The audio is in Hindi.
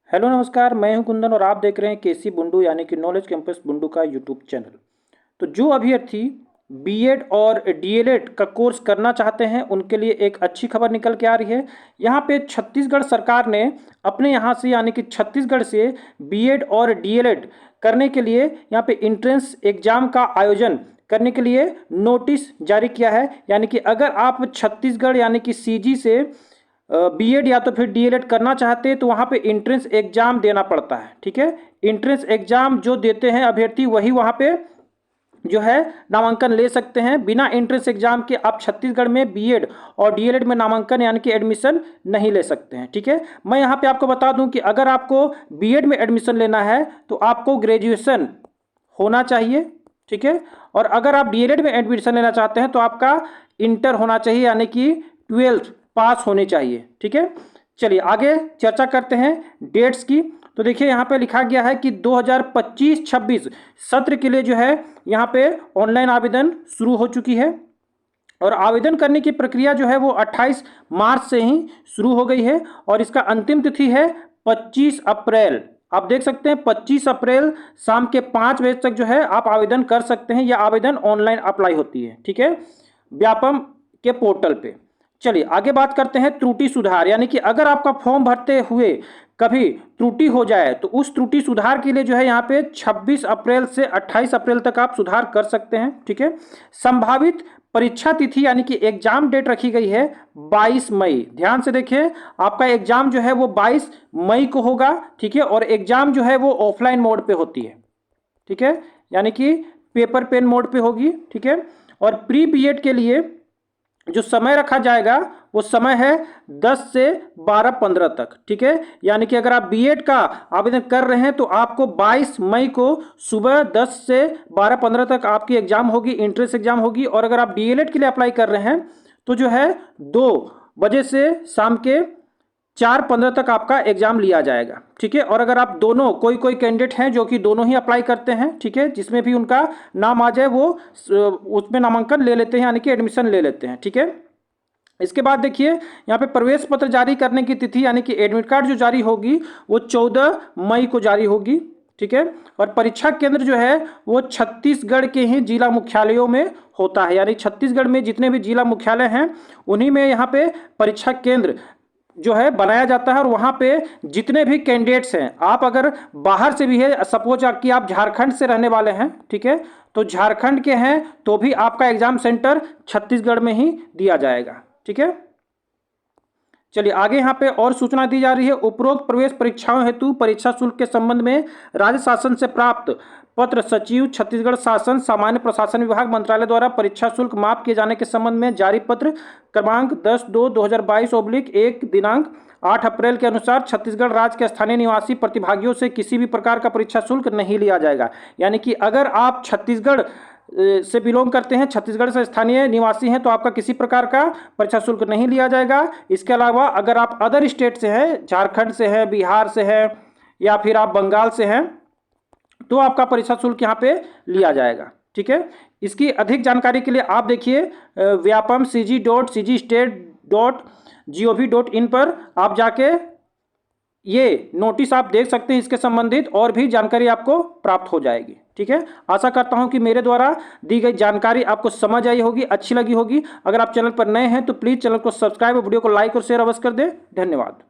हेलो नमस्कार, मैं हूं कुंदन और आप देख रहे हैं केसी बुंडू यानी कि नॉलेज कैंपस बुंडू का यूट्यूब चैनल। तो जो अभ्यर्थी बीएड और डीएलएड का कोर्स करना चाहते हैं उनके लिए एक अच्छी खबर निकल के आ रही है। यहाँ पे छत्तीसगढ़ सरकार ने अपने यहाँ से यानी कि छत्तीसगढ़ से बीएड और डीएलएड करने के लिए यहाँ पे इंट्रेंस एग्जाम का आयोजन करने के लिए नोटिस जारी किया है। यानी कि अगर आप छत्तीसगढ़ यानी कि सीजी से बीएड या तो फिर डीएलएड करना चाहते हैं तो वहाँ पे इंट्रेंस एग्जाम देना पड़ता है। ठीक है, इंट्रेंस एग्जाम जो देते हैं अभ्यर्थी वही वहाँ पे जो है नामांकन ले सकते हैं। बिना एंट्रेंस एग्जाम के आप छत्तीसगढ़ में बीएड और डीएलएड में नामांकन यानी कि एडमिशन नहीं ले सकते हैं। ठीक है, मैं यहाँ पे आपको बता दूं कि अगर आपको बीएड में एडमिशन लेना है तो आपको ग्रेजुएशन होना चाहिए। ठीक है, और अगर आप डीएलएड में एडमिशन लेना चाहते हैं तो आपका इंटर होना चाहिए यानी कि 12th पास होने चाहिए। ठीक है, चलिए आगे चर्चा करते हैं डेट्स की। तो देखिए यहाँ पे लिखा गया है कि 2025-26 सत्र के लिए जो है यहाँ पे ऑनलाइन आवेदन शुरू हो चुकी है और आवेदन करने की प्रक्रिया जो है वो 28 मार्च से ही शुरू हो गई है और इसका अंतिम तिथि है 25 अप्रैल। आप देख सकते हैं 25 अप्रैल शाम के 5 बजे तक जो है आप आवेदन कर सकते हैं। यह आवेदन ऑनलाइन अप्लाई होती है। ठीक है, व्यापम के पोर्टल पे। चलिए आगे बात करते हैं त्रुटि सुधार, यानी कि अगर आपका फॉर्म भरते हुए कभी त्रुटि हो जाए तो उस त्रुटि सुधार के लिए जो है यहाँ पे 26 अप्रैल से 28 अप्रैल तक आप सुधार कर सकते हैं। ठीक है, संभावित परीक्षा तिथि यानी कि एग्जाम डेट रखी गई है 22 मई। ध्यान से देखिए, आपका एग्जाम जो है वो 22 मई को होगा। ठीक है, और एग्जाम जो है वो ऑफलाइन मोड पे होती है। ठीक है, यानी कि पेपर पेन मोड पे होगी। ठीक है, और प्री बीएड के लिए जो समय रखा जाएगा वो समय है 10 से 12-15 तक। ठीक है, यानी कि अगर आप बीएड का आवेदन कर रहे हैं तो आपको 22 मई को सुबह 10 से 12-15 तक आपकी एग्जाम होगी, एंट्रेंस एग्जाम होगी। और अगर आप डीएलएड के लिए अप्लाई कर रहे हैं तो जो है 2 बजे से शाम के 4:15 तक आपका एग्जाम लिया जाएगा। ठीक है, और अगर आप दोनों कोई कैंडिडेट हैं जो कि दोनों ही अप्लाई करते हैं, ठीक है, जिसमें भी उनका नाम आ जाए वो उसमें नामांकन ले लेते हैं यानी कि एडमिशन ले लेते हैं। ठीक है, इसके बाद देखिए यहाँ पे प्रवेश पत्र जारी करने की तिथि यानी कि एडमिट कार्ड जो जारी होगी वो 14 मई को जारी होगी। ठीक है, और परीक्षा केंद्र जो है वो छत्तीसगढ़ के ही जिला मुख्यालयों में होता है। यानी छत्तीसगढ़ में जितने भी जिला मुख्यालय हैं उन्हीं में यहाँ पे परीक्षा केंद्र जो है बनाया जाता है। और वहाँ पे जितने भी कैंडिडेट्स हैं, आप अगर बाहर से भी है, सपोज कि आप झारखंड से रहने वाले हैं, ठीक है, तो झारखंड के हैं तो भी आपका एग्जाम सेंटर छत्तीसगढ़ में ही दिया जाएगा। ठीक है, चलिए आगे यहाँ पे और सूचना दी जा रही है। उपरोक्त प्रवेश परीक्षाओं हेतु परीक्षा शुल्क के संबंध में राज्य शासन से प्राप्त पत्र सचिव छत्तीसगढ़ शासन सामान्य प्रशासन विभाग मंत्रालय द्वारा परीक्षा शुल्क माफ किए जाने के संबंध में जारी पत्र क्रमांक 10/2/2022/1 दिनांक 8 अप्रैल के अनुसार छत्तीसगढ़ राज्य के स्थानीय निवासी प्रतिभागियों से किसी भी प्रकार का परीक्षा शुल्क नहीं लिया जाएगा। यानी कि अगर आप छत्तीसगढ़ से बिलोंग करते हैं, छत्तीसगढ़ से स्थानीय निवासी हैं, तो आपका किसी प्रकार का परीक्षा शुल्क नहीं लिया जाएगा। इसके अलावा अगर आप अदर स्टेट से हैं, झारखंड से हैं, बिहार से हैं या फिर आप बंगाल से हैं, तो आपका परीक्षा शुल्क यहाँ पे लिया जाएगा। ठीक है, इसकी अधिक जानकारी के लिए आप देखिए व्यापम cg.cgstate.gov.in पर आप जाके ये नोटिस आप देख सकते हैं। इसके संबंधित और भी जानकारी आपको प्राप्त हो जाएगी। ठीक है, आशा करता हूं कि मेरे द्वारा दी गई जानकारी आपको समझ आई होगी, अच्छी लगी होगी। अगर आप चैनल पर नए हैं तो प्लीज़ चैनल को सब्सक्राइब और वीडियो को लाइक और शेयर अवश्य कर दें। धन्यवाद।